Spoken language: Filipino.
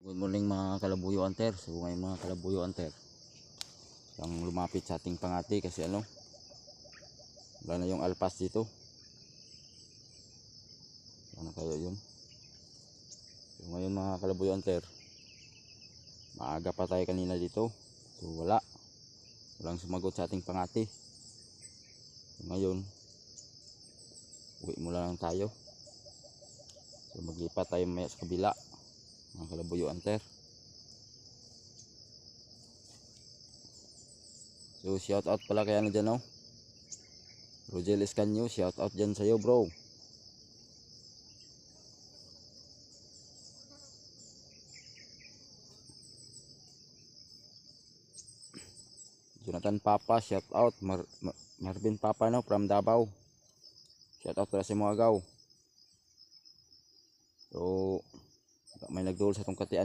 Good morning mga kalabuyo hunter. So ngayon mga kalabuyo hunter, ang lumapit sa ating pangati kasi wala na yung alpas dito. Ano kaya yun? So ngayon mga kalabuyo hunter, maaga pa tayo kanina dito. So walang sumagot sa ating pangati. So ngayon uwi muna lang tayo. So maglipat tayo maya sa kabila mga kalabuyo hunter. So shout out pala kaya dyan Rogel Escanio, shout out dyan sa'yo bro. Jonathan Papa, shout out. Marvin Papa from Davao, shout out pala sa mga agaw. So may nagdul sa tong katian